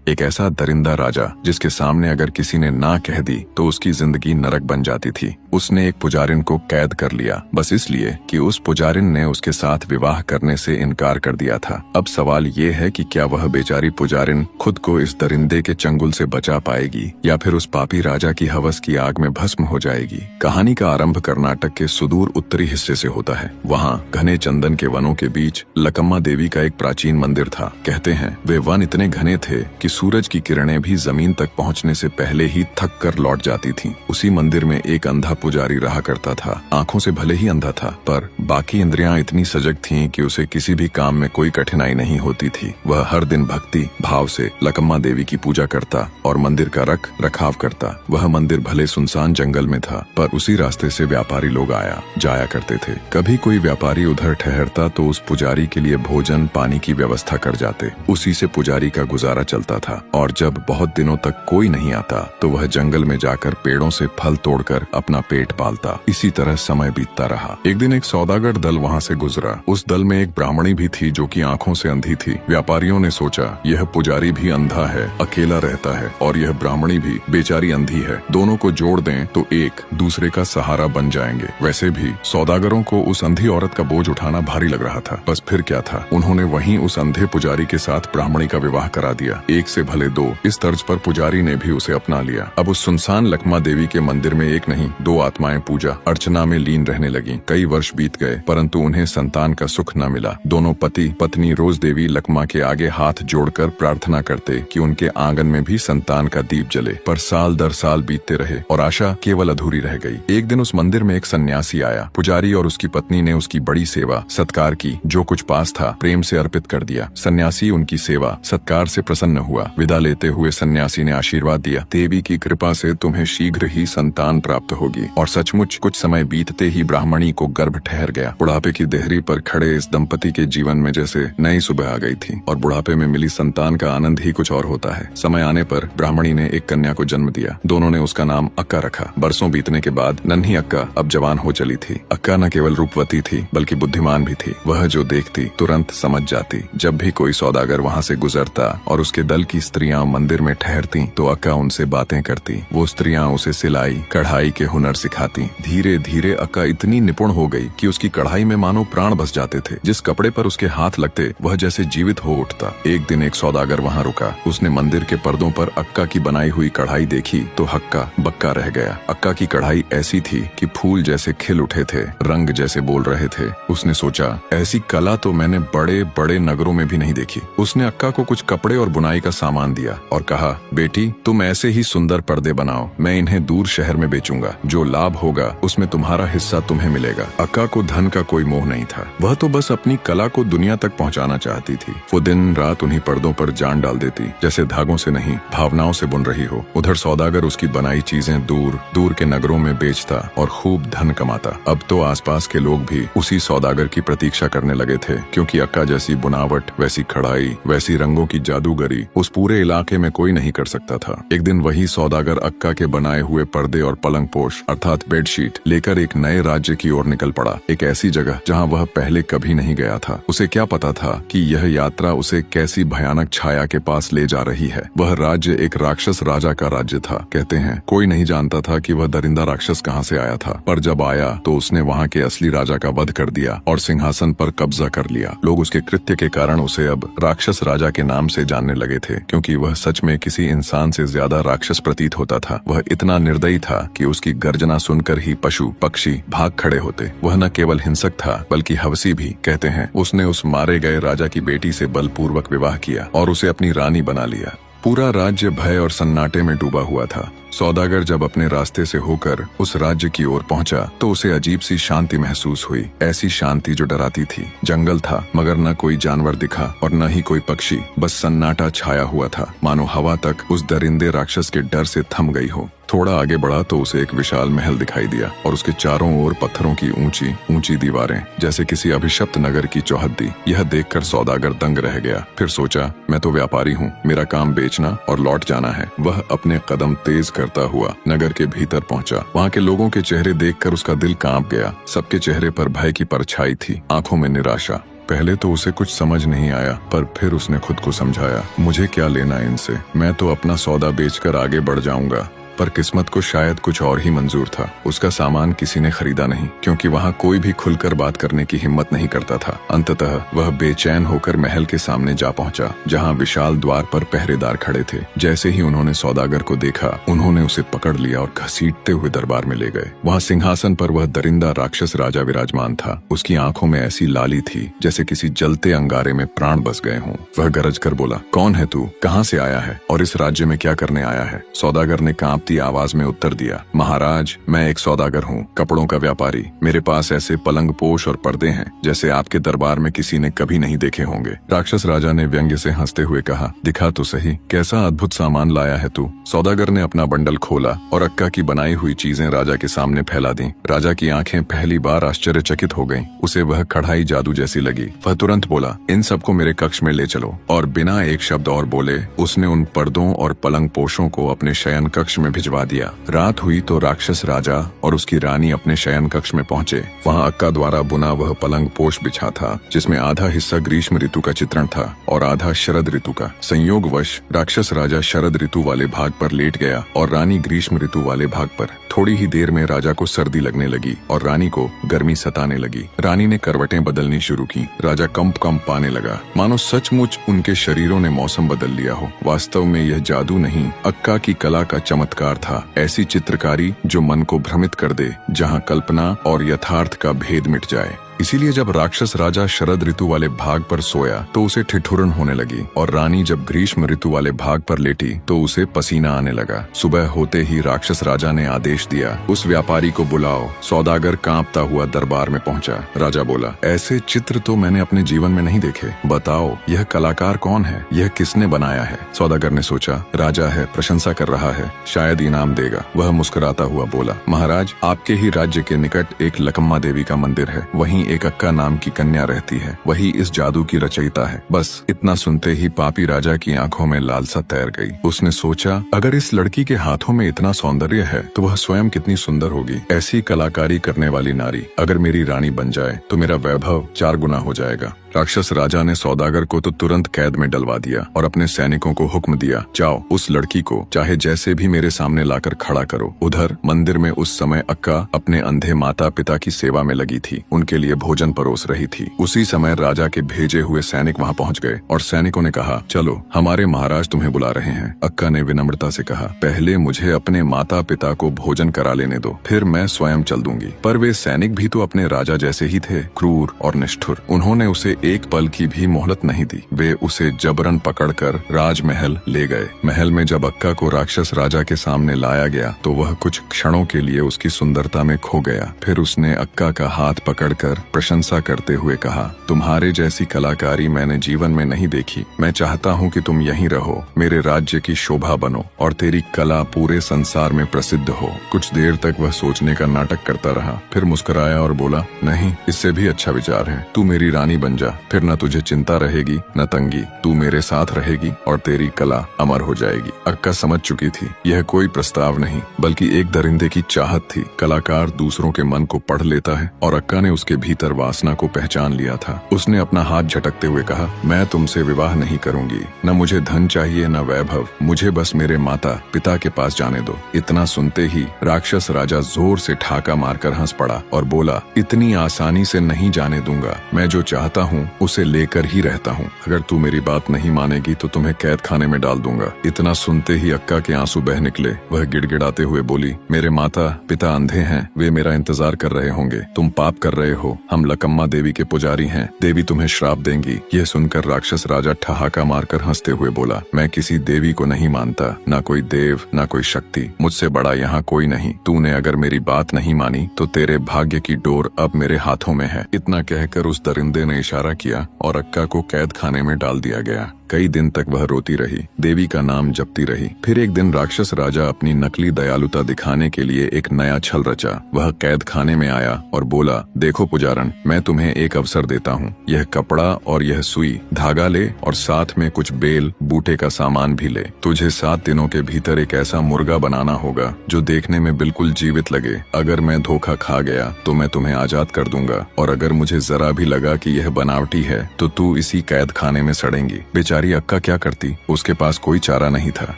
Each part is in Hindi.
एक ऐसा दरिंदा राजा जिसके सामने अगर किसी ने ना कह दी तो उसकी जिंदगी नरक बन जाती थी। उसने एक पुजारिन को कैद कर लिया, बस इसलिए कि उस पुजारिन ने उसके साथ विवाह करने से इनकार कर दिया था। अब सवाल ये है कि क्या वह बेचारी पुजारिन खुद को इस दरिंदे के चंगुल से बचा पाएगी या फिर उस पापी राजा की हवस की आग में भस्म हो जाएगी। कहानी का आरंभ कर्नाटक के सुदूर उत्तरी हिस्से से होता है। वहाँ घने चंदन के वनों के बीच लकम्मा देवी का एक प्राचीन मंदिर था। कहते हैं वे वन इतने घने थे कि सूरज की किरणें भी जमीन तक पहुँचने से पहले ही थक कर लौट जाती थीं। उसी मंदिर में एक अंधा पुजारी रहा करता था। आंखों से भले ही अंधा था, पर बाकी इंद्रियां इतनी सजग थीं कि उसे किसी भी काम में कोई कठिनाई नहीं होती थी। वह हर दिन भक्ति भाव से लकम्मा देवी की पूजा करता और मंदिर का रख रखाव करता। वह मंदिर भले सुनसान जंगल में था, पर उसी रास्ते से व्यापारी लोग आया जाया करते थे। कभी कोई व्यापारी उधर ठहरता तो उस पुजारी के लिए भोजन पानी की व्यवस्था कर जाते। उसी से पुजारी का गुजारा चलता था। और जब बहुत दिनों तक कोई नहीं आता तो वह जंगल में जाकर पेड़ों से फल तोड़कर अपना पेट पालता। इसी तरह समय बीतता रहा। एक दिन एक सौदागर दल वहाँ से गुजरा। उस दल में एक ब्राह्मणी भी थी जो कि आंखों से अंधी थी। व्यापारियों ने सोचा यह पुजारी भी अंधा है, अकेला रहता है, और यह ब्राह्मणी भी बेचारी अंधी है, दोनों को जोड़ दें तो एक दूसरे का सहारा बन जाएंगे। वैसे भी सौदागरों को उस अंधी औरत का बोझ उठाना भारी लग रहा था। बस फिर क्या था, उन्होंने वहीं उस अंधे पुजारी के साथ ब्राह्मणी का विवाह करा दिया। एक से भले दो, इस तर्ज पर पुजारी ने भी उसे अपना लिया। अब उस सुनसान लकम्मा देवी के मंदिर में एक नहीं दो आत्माएं पूजा अर्चना में लीन रहने लगी। कई वर्ष बीत गए परंतु उन्हें संतान का सुख न मिला। दोनों पति पत्नी रोज देवी लकम्मा के आगे हाथ जोड़कर प्रार्थना करते कि उनके आंगन में भी संतान का दीप जले, पर साल दर साल बीतते रहे और आशा केवल अधूरी रह गई। एक दिन उस मंदिर में एक सन्यासी आया। पुजारी और उसकी पत्नी ने उसकी बड़ी सेवा सत्कार की। जो कुछ पास था प्रेम से अर्पित कर दिया। सन्यासी उनकी सेवा सत्कार से प्रसन्न हुआ। विदा लेते हुए सन्यासी ने आशीर्वाद दिया, देवी की कृपा से तुम्हें शीघ्र ही संतान प्राप्त होगी। और सचमुच कुछ समय बीतते ही ब्राह्मणी को गर्भ ठहर गया। बुढ़ापे की देहरी पर खड़े इस दंपति के जीवन में जैसे नई सुबह आ गई थी और बुढ़ापे में मिली संतान का आनंद ही कुछ और होता है। समय आने पर ब्राह्मणी ने एक कन्या को जन्म दिया। दोनों ने उसका नाम अक्का रखा। बरसों बीतने के बाद नन्ही अक्का अब जवान हो चली थी। अक्का न केवल रूपवती थी बल्कि बुद्धिमान भी थी। वह जो देखती तुरंत समझ जाती। जब भी कोई सौदागर वहाँ से गुजरता और उसके दल की स्त्रियां मंदिर में ठहरती तो अक्का उनसे बातें करती। वो स्त्रियां उसे सिलाई कढ़ाई के हुनर सिखाती। धीरे धीरे अक्का इतनी निपुण हो गई कि उसकी कढ़ाई में मानो प्राण बस जाते थे। जिस कपड़े पर उसके हाथ लगते वह जैसे जीवित हो उठता। एक दिन एक सौदागर वहाँ रुका। उसने मंदिर के पर्दों पर अक्का की बनाई हुई कढ़ाई देखी तो हक्का बक्का रह गया। अक्का की कढ़ाई ऐसी थी कि फूल जैसे खिल उठे थे, रंग जैसे बोल रहे थे। उसने सोचा ऐसी कला तो मैंने बड़े बड़े नगरों में भी नहीं देखी। उसने अक्का को कुछ कपड़े और बुनाई का सामान दिया और कहा, बेटी तुम ऐसे ही सुंदर पर्दे बनाओ, मैं इन्हें दूर शहर में बेचूंगा। जो लाभ होगा उसमें तुम्हारा हिस्सा तुम्हें मिलेगा। अक्का को धन का कोई मोह नहीं था। वह तो बस अपनी कला को दुनिया तक पहुंचाना चाहती थी। वो दिन रात उन्हीं पर्दों पर जान डाल देती जैसे धागों से नहीं भावनाओं से बुन रही हो। उधर सौदागर उसकी बनाई चीजें दूर दूर के नगरों में बेचता और खूब धन कमाता। अब तो आसपास के लोग भी उसी सौदागर की प्रतीक्षा करने लगे थे, क्योंकि अक्का जैसी बुनावट, वैसी कढ़ाई, वैसी रंगों की जादूगरी उस पूरे इलाके में कोई नहीं कर सकता था। एक दिन वही सौदागर अक्का के बनाए हुए पर्दे और पलंग पोश अर्थात बेडशीट लेकर एक नए राज्य की ओर निकल पड़ा। एक ऐसी जगह जहां वह पहले कभी नहीं गया था। उसे क्या पता था कि यह यात्रा उसे कैसी भयानक छाया के पास ले जा रही है। वह राज्य एक राक्षस राजा का राज्य था। कहते हैं कोई नहीं जानता था कि वह दरिंदा राक्षस कहाँ से आया था, पर जब आया तो उसने वहाँ के असली राजा का वध कर दिया और सिंहासन पर कब्जा कर लिया। लोग उसके कृत्य के कारण उसे अब राक्षस राजा के नाम से जानने लगे थे, क्योंकि वह सच में किसी इंसान से ज्यादा राक्षस प्रतीत होता था। वह इतना निर्दयी था कि उसकी गर्जना सुनकर ही पशु पक्षी भाग खड़े होते। वह न केवल हिंसक था बल्कि हवसी भी। कहते हैं उसने उस मारे गए राजा की बेटी से बलपूर्वक विवाह किया और उसे अपनी रानी बना लिया। पूरा राज्य भय और सन्नाटे में डूबा हुआ था। सौदागर जब अपने रास्ते से होकर उस राज्य की ओर पहुंचा तो उसे अजीब सी शांति महसूस हुई। ऐसी शांति जो डराती थी। जंगल था मगर न कोई जानवर दिखा और न ही कोई पक्षी। बस सन्नाटा छाया हुआ था, मानो हवा तक उस दरिंदे राक्षस के डर से थम गई हो। थोड़ा आगे बढ़ा तो उसे एक विशाल महल दिखाई दिया और उसके चारों ओर पत्थरों की ऊंची ऊंची दीवारें जैसे किसी अभिशप्त नगर की चौहद्दी। यह देखकर सौदागर दंग रह गया। फिर सोचा मैं तो व्यापारी हूँ, मेरा काम बेचना और लौट जाना है। वह अपने कदम तेज करता हुआ नगर के भीतर पहुंचा। वहाँ के लोगों के चेहरे देखकर उसका दिल कांप गया। सबके चेहरे पर भय की परछाई थी, आंखों में निराशा। पहले तो उसे कुछ समझ नहीं आया, पर फिर उसने खुद को समझाया, मुझे क्या लेना इनसे, मैं तो अपना सौदा बेचकर आगे बढ़ जाऊंगा। पर किस्मत को शायद कुछ और ही मंजूर था। उसका सामान किसी ने खरीदा नहीं, क्योंकि वहाँ कोई भी खुलकर बात करने की हिम्मत नहीं करता था। अंततः वह बेचैन होकर महल के सामने जा पहुंचा, जहाँ विशाल द्वार पर पहरेदार खड़े थे। जैसे ही उन्होंने सौदागर को देखा, उन्होंने उसे पकड़ लिया और घसीटते हुए दरबार में ले गए। वहाँ सिंहासन पर वह दरिंदा राक्षस राजा विराजमान था। उसकी आंखों में ऐसी लाली थी जैसे किसी जलते अंगारे में प्राण बस गए हों। वह गरज कर बोला, कौन है तू, कहाँ से आया है और इस राज्य में क्या करने आया है? सौदागर ने कांपती आवाज में उत्तर दिया, महाराज, मैं एक सौदागर हूँ, कपड़ों का व्यापारी। मेरे पास ऐसे पलंग पोश और पर्दे हैं जैसे आपके दरबार में किसी ने कभी नहीं देखे होंगे। राक्षस राजा ने व्यंग्य से हंसते हुए कहा, दिखा तो सही, कैसा अद्भुत सामान लाया है तू। सौदागर ने अपना बंडल खोला और अक्का की बनाई हुई चीजें राजा के सामने फैला दी। राजा की आंखें पहली बार आश्चर्यचकित हो गईं। उसे वह कढ़ाई जादू जैसी लगी। वह तुरंत बोला, इन सबको मेरे कक्ष में ले चलो। और बिना एक शब्द और बोले उसने उन पर्दों और पलंग पोशों को अपने शयन कक्ष में भिजवा दिया। रात हुई तो राक्षस राजा और उसकी रानी अपने शयन कक्ष में पहुंचे। वहां अक्का द्वारा बुना वह पलंग पोश बिछा था, जिसमें आधा हिस्सा ग्रीष्म ऋतु का चित्रण था और आधा शरद ऋतु का। संयोगवश राक्षस राजा शरद ऋतु वाले भाग पर लेट गया और रानी ग्रीष्म ऋतु वाले भाग पर। थोड़ी ही देर में राजा को सर्दी लगने लगी और रानी को गर्मी सताने लगी। रानी ने करवटें बदलनी शुरू की। राजा कंप पाने लगा, मानो सचमुच उनके शरीरों ने मौसम बदल लिया हो। वास्तव में यह जादू नहीं, अक्का की कला का चमत्कार था। ऐसी चित्रकारी जो मन को भ्रमित कर दे, जहाँ कल्पना और यथार्थ का भेद मिट जाए। इसीलिए जब राक्षस राजा शरद ऋतु वाले भाग पर सोया तो उसे ठिठुरन होने लगी और रानी जब ग्रीष्म ऋतु वाले भाग पर लेटी तो उसे पसीना आने लगा। सुबह होते ही राक्षस राजा ने आदेश दिया, उस व्यापारी को बुलाओ। सौदागर कांपता हुआ दरबार में पहुंचा। राजा बोला, ऐसे चित्र तो मैंने अपने जीवन में नहीं देखे, बताओ यह कलाकार कौन है, यह किसने बनाया है? सौदागर ने सोचा, राजा है, प्रशंसा कर रहा है, शायद इनाम देगा। वह मुस्कुराता हुआ बोला, महाराज, आपके ही राज्य के निकट एक लकम्मा देवी का मंदिर है, वहीं एक अक्का नाम की कन्या रहती है, वही इस जादू की रचयिता है। बस इतना सुनते ही पापी राजा की आंखों में लालसा तैर गई। उसने सोचा, अगर इस लड़की के हाथों में इतना सौंदर्य है तो वह स्वयं कितनी सुंदर होगी। ऐसी कलाकारी करने वाली नारी अगर मेरी रानी बन जाए तो मेरा वैभव 4 गुना हो जाएगा। राक्षस राजा ने सौदागर को तो तुरंत कैद में डलवा दिया और अपने सैनिकों को हुक्म दिया, जाओ उस लड़की को चाहे जैसे भी मेरे सामने लाकर खड़ा करो। उधर मंदिर में उस समय अक्का अपने अंधे माता पिता की सेवा में लगी थी, उनके लिए भोजन परोस रही थी। उसी समय राजा के भेजे हुए सैनिक वहाँ पहुँच गए और सैनिकों ने कहा, चलो हमारे महाराज तुम्हें बुला रहे हैं। अक्का ने विनम्रता से कहा, पहले मुझे अपने माता पिता को भोजन करा लेने दो, फिर मैं स्वयं चल दूंगी। पर वे सैनिक भी तो अपने राजा जैसे ही थे, क्रूर और निष्ठुर। उन्होंने उसे एक पल की भी मोहलत नहीं दी। वे उसे जबरन पकड़कर राजमहल ले गए। महल में जब अक्का को राक्षस राजा के सामने लाया गया तो वह कुछ क्षणों के लिए उसकी सुंदरता में खो गया। फिर उसने अक्का का हाथ पकड़कर प्रशंसा करते हुए कहा, तुम्हारे जैसी कलाकारी मैंने जीवन में नहीं देखी। मैं चाहता हूँ कि तुम यहीं रहो, मेरे राज्य की शोभा बनो और तेरी कला पूरे संसार में प्रसिद्ध हो। कुछ देर तक वह सोचने का नाटक करता रहा, फिर मुस्कुराया और बोला, नहीं, इससे भी अच्छा विचार है, तू मेरी रानी बन जा, फिर न तुझे चिंता रहेगी न तंगी, तू मेरे साथ रहेगी और तेरी कला अमर हो जाएगी। अक्का समझ चुकी थी यह कोई प्रस्ताव नहीं बल्कि एक दरिंदे की चाहत थी। कलाकार दूसरों के मन को पढ़ लेता है और अक्का ने उसके भीतर वासना को पहचान लिया था। उसने अपना हाथ झटकते हुए कहा, मैं तुमसे विवाह नहीं करूंगी, न मुझे धन चाहिए न वैभव, मुझे बस मेरे माता पिता के पास जाने दो। इतना सुनते ही राक्षस राजा जोर से ठाका मारकर हंस पड़ा और बोला, इतनी आसानी से नहीं जाने दूंगा, मैं जो चाहता हूँ उसे लेकर ही रहता हूँ। अगर तू मेरी बात नहीं मानेगी तो तुम्हें कैद खाने में डाल दूंगा। इतना सुनते ही अक्का के आंसू बह निकले। वह गिड़गिड़ाते हुए बोली, मेरे माता पिता अंधे हैं, वे मेरा इंतजार कर रहे होंगे, तुम पाप कर रहे हो, हम लकम्मा देवी के पुजारी हैं, देवी तुम्हें श्राप देंगी। यह सुनकर राक्षस राजा ठहाका मारकर हंसते हुए बोला, मैं किसी देवी को नहीं मानता, ना कोई देव ना कोई शक्ति, मुझसे बड़ा यहाँ कोई नहीं। तूने अगर मेरी बात नहीं मानी तो तेरे भाग्य की डोर अब मेरे हाथों में है। इतना कहकर उस दरिंदे ने इशारा किया और अक्का को कैद खाने में डाल दिया गया। कई दिन तक वह रोती रही, देवी का नाम जपती रही। फिर एक दिन राक्षस राजा अपनी नकली दयालुता दिखाने के लिए एक नया छल रचा। वह कैद खाने में आया और बोला, देखो पुजारन, मैं तुम्हें एक अवसर देता हूँ। यह कपड़ा और यह सुई धागा ले और साथ में कुछ बेल बूटे का सामान भी ले। तुझे 7 दिनों के भीतर एक ऐसा मुर्गा बनाना होगा जो देखने में बिल्कुल जीवित लगे। अगर मैं धोखा खा गया तो मैं तुम्हें आजाद कर दूंगा, और अगर मुझे जरा भी लगा कि यह बनावटी है तो तू इसी कैद खाने में सड़ेंगी। बेचारी अक्का क्या करती, उसके पास कोई चारा नहीं था।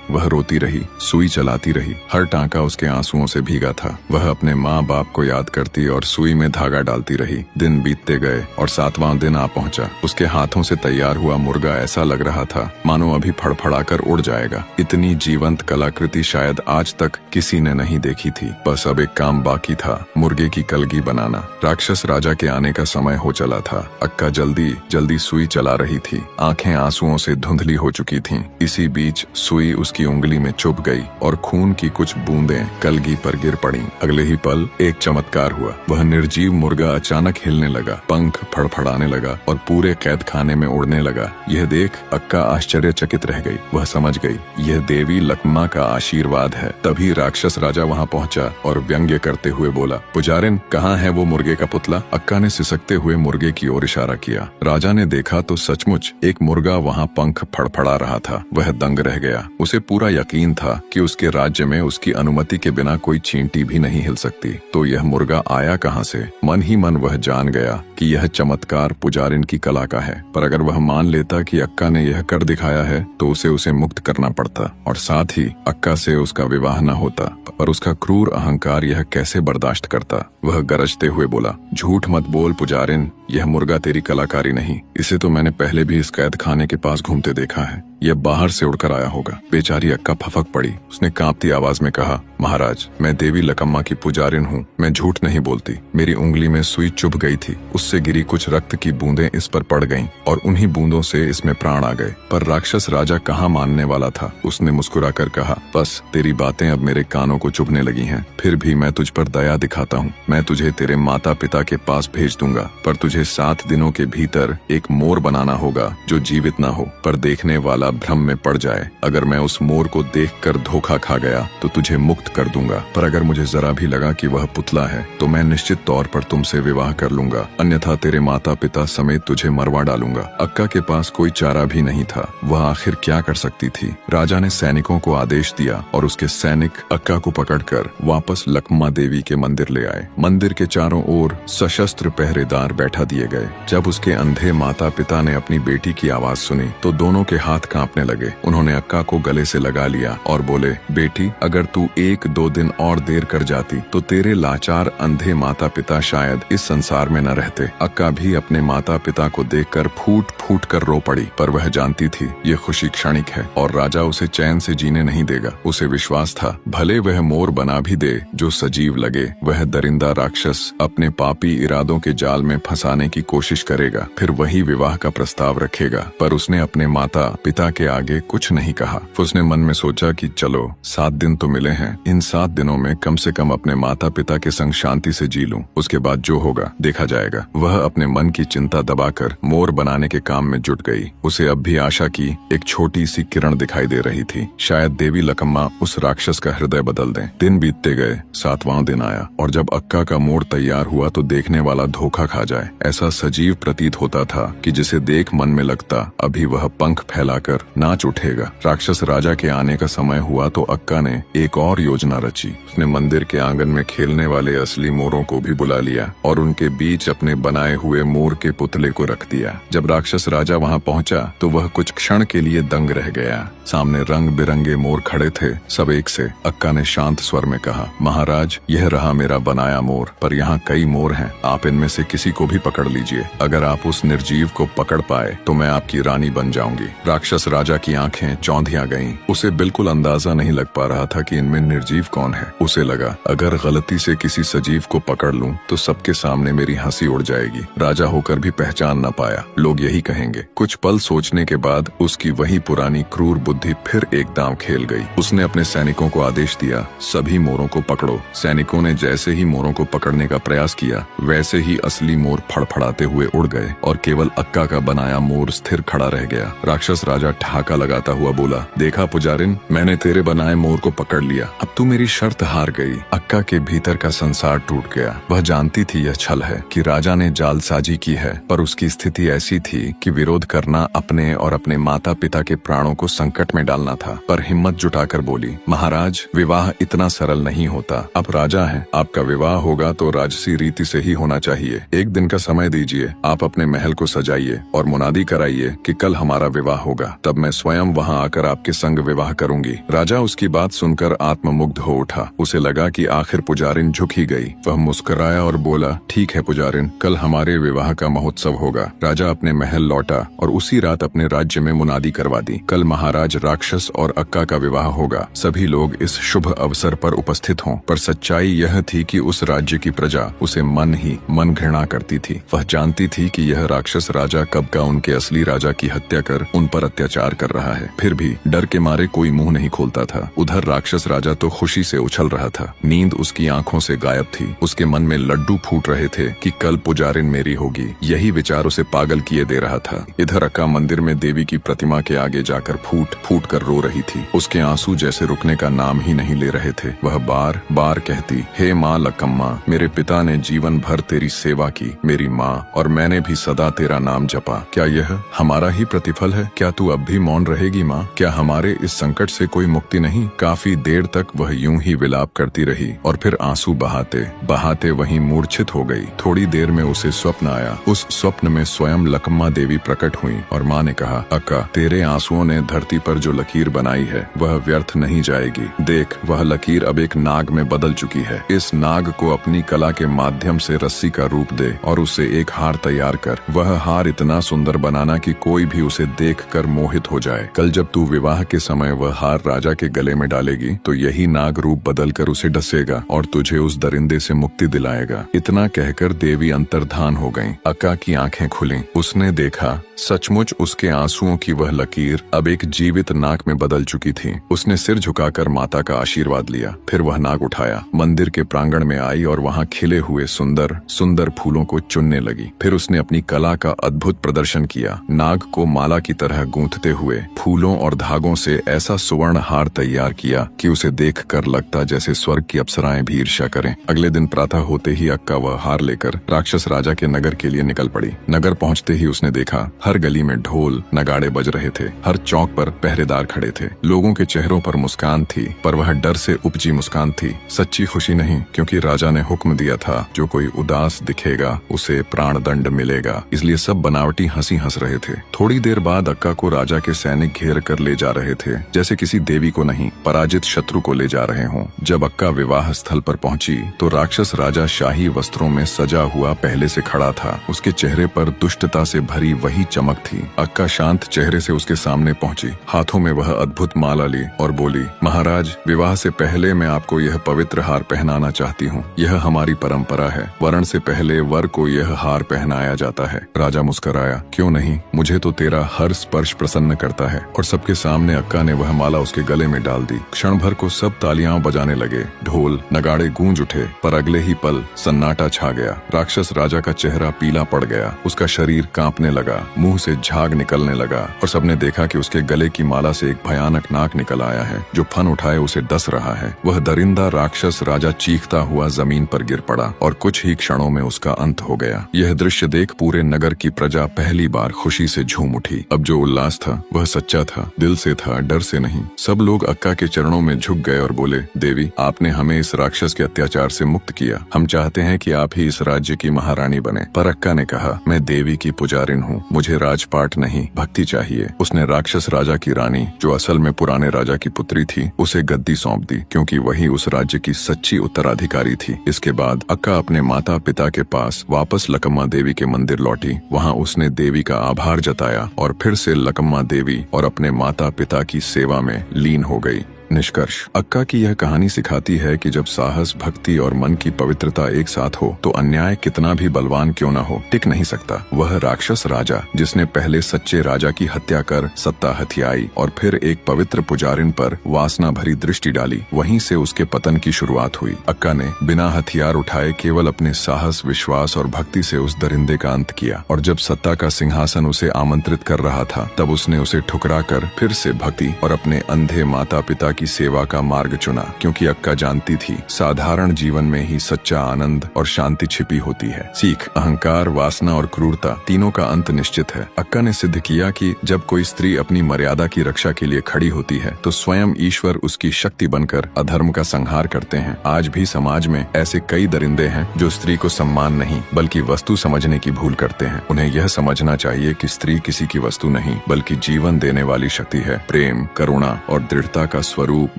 वह रोती रही, सुई चलाती रही, हर टांका उसके आंसुओं से भीगा था। वह अपने माँ बाप को याद करती और सुई में धागा डालती रही। दिन बीतते गए और 7वां दिन आ पहुंचा। उसके हाथों से तैयार हुआ मुर्गा ऐसा लग रहा था मानो अभी फड़फड़ाकर उड़ जाएगा। इतनी जीवंत कलाकृति शायद आज तक किसी ने नहीं देखी थी। बस अब एक काम बाकी था, मुर्गे की कलगी बनाना। राक्षस राजा के आने का समय हो चला था। अक्का जल्दी जल्दी सुई चला रही थी, आंखें आंसुओं से धुंधली हो चुकी थीं। इसी बीच सुई उसकी उंगली में चुभ गई और खून की कुछ बूंदें कलगी पर गिर पड़ी। अगले ही पल एक चमत्कार हुआ। वह निर्जीव मुर्गा अचानक हिलने लगा, पंख फड़फड़ाने लगा और पूरे कैद खाने में उड़ने लगा। यह देख अक्का आश्चर्यचकित रह गई। वह समझ गई यह देवी लक्मा का आशीर्वाद है। तभी राक्षस राजा वहां पहुंचा और व्यंग्य करते हुए बोला, पुजारिन, कहाँ है वो मुर्गे का पुतला? अक्का ने सिसकते हुए मुर्गे की ओर इशारा किया। राजा ने देखा तो सचमुच एक मुर्गा वहां पंख फड़फड़ा रहा था। वह दंग रह गया। उसे पूरा यकीन था कि उसके राज्य में उसकी अनुमति के बिना कोई चींटी भी नहीं हिल सकती। तो यह मुर्गा आया कहाँ से? मन ही मन वह जान गया कि यह चमत्कार पुजारिन की कला का है। पर अगर वह मान लेता कि अक्का ने यह कर दिखाया है तो उसे मुक्त करना पड़ता और साथ ही अक्का से उसका विवाह न होता। पर उसका क्रूर अहंकार यह कैसे बर्दाश्त करता? वह गरजते हुए बोला, झूठ मत बोल पुजारिन, यह मुर्गा तेरी कलाकारी नहीं। इसे तो मैंने पहले भी इस कैद खाने के पास घूमते देखा है। यह बाहर से उड़कर आया होगा। बेचारी अक्का फफक पड़ी। उसने कांपती आवाज में कहा, महाराज, मैं देवी लकम्मा की पुजारिन हूँ। मैं झूठ नहीं बोलती। मेरी उंगली में सुई चुभ गई थी, उससे गिरी कुछ रक्त की बूंदें इस पर पड़ गईं और उन्हीं बूंदों से इसमें प्राण आ गए। पर राक्षस राजा कहाँ मानने वाला था। उसने मुस्कुराकर कहा, बस तेरी बातें अब मेरे कानों को चुभने लगी हैं। फिर भी मैं तुझ पर दया दिखाता हूँ। मैं तुझे तेरे माता पिता के पास भेज दूंगा, पर तुझे 7 दिनों के भीतर एक मोर बनाना होगा जो जीवित न हो पर देखने वाला भ्रम में पड़ जाए। अगर मैं उस मोर को देखकर धोखा खा गया तो तुझे मुक्त कर दूंगा, पर अगर मुझे जरा भी लगा कि वह पुतला है तो मैं निश्चित तौर पर तुमसे विवाह कर लूंगा, अन्यथा तेरे माता पिता समेत तुझे मरवा डालूंगा। अक्का के पास कोई चारा भी नहीं था। वह आखिर क्या कर सकती थी? राजा ने सैनिकों को आदेश दिया और उसके सैनिक अक्का को पकड़कर वापस लक्मा देवी के मंदिर ले आए। मंदिर के चारों ओर सशस्त्र पहरेदार बैठा दिए गए। जब उसके अंधे माता पिता ने अपनी बेटी की आवाज सुनी तो दोनों के हाथ कांपने लगे। उन्होंने अक्का को गले से लगा लिया और बोले, बेटी, अगर तू 1-2 दिन और देर कर जाती तो तेरे लाचार अंधे माता पिता शायद इस संसार में न रहते। अक्का भी अपने माता पिता को देखकर फूट फूट कर रो पड़ी, पर वह जानती थी ये खुशी क्षणिक है और राजा उसे चैन से जीने नहीं देगा। उसे विश्वास था भले वह मोर बना भी दे जो सजीव लगे, वह दरिंदा राक्षस अपने पापी इरादों के जाल में फंसाने की कोशिश करेगा, फिर वही विवाह का प्रस्ताव रखेगा। पर उसने अपने माता पिता के आगे कुछ नहीं कहा। उसने मन में सोचा कि चलो 7 दिन तो मिले हैं, इन 7 दिनों में कम से कम अपने माता पिता के संग शांति से जी लूं, उसके बाद जो होगा देखा जाएगा। वह अपने मन की चिंता दबाकर मोर बनाने के काम में जुट गई। उसे अब भी आशा की एक छोटी सी किरण दिखाई दे रही थी। शायद देवी लकम्मा उस राक्षस का हृदय बदल दें। दिन बीतते गए, 7वां दिन आया और जब अक्का का मोर तैयार हुआ तो देखने वाला धोखा खा जाए। ऐसा सजीव प्रतीत होता था कि जिसे देख मन में लगता अभी वह पंख फैलाकर नाच उठेगा। राक्षस राजा के आने का समय हुआ तो अक्का ने एक और योजना रची। उसने मंदिर के आंगन में खेलने वाले असली मोरों को भी बुला लिया और उनके बीच अपने बनाए हुए मोर के पुतले को रख दिया। जब राक्षस राजा वहां पहुंचा तो वह कुछ क्षण के लिए दंग रह गया। सामने रंग बिरंगे मोर खड़े थे, सब एक से। अक्का ने शांत स्वर में कहा, महाराज, यह रहा मेरा बनाया मोर, पर यहाँ कई मोर हैं। आप इनमें से किसी को भी पकड़ लीजिए। अगर आप उस निर्जीव को पकड़ पाए तो मैं आपकी रानी बन जाऊंगी। राक्षस राजा की आंखें चौंधिया गईं। उसे बिल्कुल अंदाजा नहीं लग पा रहा था कि इनमें निर्जीव सजीव कौन है। उसे लगा अगर गलती से किसी सजीव को पकड़ लूं तो सबके सामने मेरी हंसी उड़ जाएगी, राजा होकर भी पहचान न पाया, लोग यही कहेंगे। कुछ पल सोचने के बाद उसकी वही पुरानी क्रूर बुद्धि फिर एक दांव खेल गई। उसने अपने सैनिकों को आदेश दिया, सभी मोरों को पकड़ो। सैनिकों ने जैसे ही मोरों को पकड़ने का प्रयास किया वैसे ही असली मोर फड़फड़ाते हुए उड़ गए और केवल अक्का का बनाया मोर स्थिर खड़ा रह गया। राक्षस राजा ठहाका लगाता हुआ बोला, देखा पुजारिन, मैंने तेरे बनाए मोर को पकड़ लिया, अब तू मेरी शर्त हार गई। अक्का के भीतर का संसार टूट गया। वह जानती थी यह छल है कि राजा ने जालसाजी की है, पर उसकी स्थिति ऐसी थी कि विरोध करना अपने और अपने माता पिता के प्राणों को संकट में डालना था। पर हिम्मत जुटाकर बोली, महाराज, विवाह इतना सरल नहीं होता। आप राजा हैं, आपका विवाह होगा तो राजसी रीति से ही होना चाहिए। एक दिन का समय दीजिए, आप अपने महल को सजाइए और मुनादी कराइए कि कल हमारा विवाह होगा, तब मैं स्वयं वहाँ आकर आपके संग विवाह करूंगी। राजा उसकी बात सुनकर आत्ममुग्ध हो उठा। उसे लगा कि आखिर पुजारिन झुक ही गई। वह मुस्कुराया और बोला, ठीक है पुजारिन, कल हमारे विवाह का महोत्सव होगा। राजा अपने महल लौटा और उसी रात अपने राज्य में मुनादी करवा दी, कल महाराज राक्षस और अक्का का विवाह होगा। सभी लोग इस शुभ अवसर पर उपस्थित हों। पर सच्चाई यह थी कि उस राज्य की प्रजा उसे मन ही मन घृणा करती थी। वह जानती थी कि यह राक्षस राजा कब का उनके असली राजा की हत्या कर उन पर अत्याचार कर रहा है। फिर भी डर के मारे कोई मुंह नहीं खोलता था। उधर राक्षस राजा तो खुशी से उछल रहा था। नींद उसकी आंखों से गायब थी। उसके मन में लड्डू फूट रहे थे कि कल पुजारिन मेरी होगी। यही विचार उसे पागल किए दे रहा था। इधर अक्का मंदिर में देवी की प्रतिमा के आगे जाकर फूट फूट कर रो रही थी। उसके आंसू जैसे रुकने का नाम ही नहीं ले रहे थे। वह बार बार कहती, हे माँ लकम्मा, मेरे पिता ने जीवन भर तेरी सेवा की, मेरी माँ, और मैंने भी सदा तेरा नाम जपा। क्या यह हमारा ही प्रतिफल है? क्या तू अब भी मौन रहेगी माँ? क्या हमारे इस संकट से कोई मुक्ति नहीं? काफी देर तक वह यूं ही विलाप करती रही और फिर आंसू बहाते बहाते वहीं मूर्छित हो गई। थोड़ी देर में उसे स्वप्न आया। उस स्वप्न में स्वयं लकम्मा देवी प्रकट हुई और माँ ने कहा, अक्का, तेरे आंसुओं ने धरती पर जो लकीर बनाई है वह व्यर्थ नहीं जाएगी। देख, वह लकीर अब एक नाग में बदल चुकी है। इस नाग को अपनी कला के माध्यम से रस्सी का रूप दे और उसे एक हार तैयार कर। वह हार इतना सुंदर बनाना कि कोई भी उसे देखकर मोहित हो जाए। कल जब तू विवाह के समय वह हार राजा के गले में डालेगी तो यही नाग रूप बदलकर उसे डसेगा और तुझे उस दरिंदे से मुक्ति दिलाएगा। इतना कहकर देवी अंतर्धान हो गईं। अक्का की आंखें खुलीं। उसने देखा सचमुच उसके आंसुओं की वह लकीर अब एक जीवित नाग में बदल चुकी थी। उसने सिर झुकाकर माता का आशीर्वाद लिया। फिर वह नाग उठाया, मंदिर के प्रांगण में आई और वहाँ खिले हुए सुंदर सुंदर फूलों को चुनने लगी। फिर उसने अपनी कला का अद्भुत प्रदर्शन किया। नाग को माला की तरह गूंथते हुए फूलों और धागों से ऐसा सुवर्ण हार तैयार किया कि उसे देखकर लगता जैसे स्वर्ग की अप्सराएं भी ईर्ष्या करें। अगले दिन प्रातः होते ही अक्का वह हार लेकर राक्षस राजा के नगर के लिए निकल पड़ी। नगर पहुँचते ही उसने देखा हर गली में ढोल नगाड़े बज रहे थे। हर चौक पर पहरेदार खड़े थे। लोगों के चेहरों पर मुस्कान थी, पर वह डर से उपजी मुस्कान थी, सच्ची खुशी नहीं, क्योंकि राजा ने हुक्म दिया था जो कोई उदास दिखेगा उसे प्राण दंड मिलेगा। इसलिए सब बनावटी हंसी हंस रहे थे। थोड़ी देर बाद अक्का को राजा के सैनिक घेर कर ले जा रहे थे, जैसे किसी देवी को नहीं, पराजित शत्रु को ले जा रहे हों। जब अक्का विवाह स्थल पर पहुंची तो राक्षस राजा शाही वस्त्रों में सजा हुआ पहले से खड़ा था। उसके चेहरे पर दुष्टता से भरी वही चमक थी। अक्का शांत चेहरे से उसके सामने पहुंची। हाथों में वह अद्भुत माला ली और बोली, महाराज, विवाह से पहले मैं आपको यह पवित्र हार पहनाना चाहती हूँ। यह हमारी परंपरा है। वरण से पहले वर को यह हार पहनाया जाता है। राजा मुस्कुराया, क्यों नहीं, मुझे तो तेरा हर स्पर्श प्रसन्न करता है। और सबके सामने अक्का ने वह माला उसके गले में डाल दी। क्षण भर को सब तालियां बजाने लगे, ढोल नगाड़े गूंज उठे, पर अगले ही पल सन्नाटा छा गया। राक्षस राजा का चेहरा पीला पड़ गया। उसका शरीर कांपने लगा, मुंह से झाग निकलने लगा और सबने देखा कि उसके गले की माला से एक भयानक नाग निकल आया है जो फन उठाए उसे डस रहा है। वह दरिंदा राक्षस राजा चीखता हुआ जमीन पर गिर पड़ा और कुछ ही क्षणों में उसका अंत हो गया। यह दृश्य देख पूरे नगर की प्रजा पहली बार खुशी से झूम उठी। अब जो उल्लास था वह सच्चा था, दिल से था, डर से नहीं। सब लोग अक्का के चरणों में झुक गए और बोले, देवी, आपने हमें इस राक्षस के अत्याचार से मुक्त किया। हम चाहते हैं कि आप ही इस राज्य की महारानी बने। पर अक्का ने कहा, मैं देवी की पुजारिन हूँ, मुझे राजपाट नहीं भक्ति चाहिए। उसने राक्षस राजा की रानी, जो असल में पुराने राजा की पुत्री थी, उसे गद्दी सौंप दी, क्योंकि वही उस राज्य की सच्ची उत्तराधिकारी थी। इसके बाद अक्का अपने माता पिता के पास वापस लकम्मा देवी के मंदिर लौटी। वहाँ उसने देवी का आभार जताया और फिर से लकम्मा देवी और अपने माता पिता की सेवा में लीन हो गई। निष्कर्ष, अक्का की यह कहानी सिखाती है कि जब साहस, भक्ति और मन की पवित्रता एक साथ हो तो अन्याय कितना भी बलवान क्यों न हो टिक नहीं सकता। वह राक्षस राजा जिसने पहले सच्चे राजा की हत्या कर सत्ता हथियाई और फिर एक पवित्र पुजारिन पर वासना भरी दृष्टि डाली, वहीं से उसके पतन की शुरुआत हुई। अक्का ने बिना हथियार उठाए केवल अपने साहस, विश्वास और भक्ति से उस दरिंदे का अंत किया, और जब सत्ता का सिंहासन उसे आमंत्रित कर रहा था तब उसने उसे ठुकरा कर फिर से भक्ति और अपने अंधे माता पिता की सेवा का मार्ग चुना, क्योंकि अक्का जानती थी साधारण जीवन में ही सच्चा आनंद और शांति छिपी होती है। सीख, अहंकार, वासना और क्रूरता तीनों का अंत निश्चित है। अक्का ने सिद्ध किया कि जब कोई स्त्री अपनी मर्यादा की रक्षा के लिए खड़ी होती है तो स्वयं ईश्वर उसकी शक्ति बनकर अधर्म का संहार करते हैं। आज भी समाज में ऐसे कई दरिंदे हैं जो स्त्री को सम्मान नहीं बल्कि वस्तु समझने की भूल करते हैं। उन्हें यह समझना चाहिए कि स्त्री किसी की वस्तु नहीं बल्कि जीवन देने वाली शक्ति है। प्रेम, करुणा और दृढ़ता का स्वरूप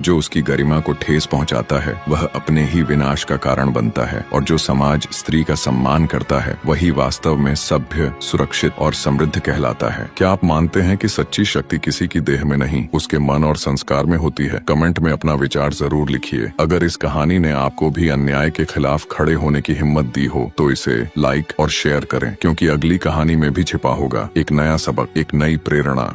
जो उसकी गरिमा को ठेस पहुंचाता है वह अपने ही विनाश का कारण बनता है, और जो समाज स्त्री का सम्मान करता है वही वास्तव में सभ्य, सुरक्षित और समृद्ध कहलाता है। क्या आप मानते हैं कि सच्ची शक्ति किसी की देह में नहीं, उसके मन और संस्कार में होती है? कमेंट में अपना विचार जरूर लिखिए। अगर इस कहानी ने आपको भी अन्याय के खिलाफ खड़े होने की हिम्मत दी हो तो इसे लाइक और शेयर करें, क्योंकि अगली कहानी में भी छिपा होगा एक नया सबक, एक नई प्रेरणा।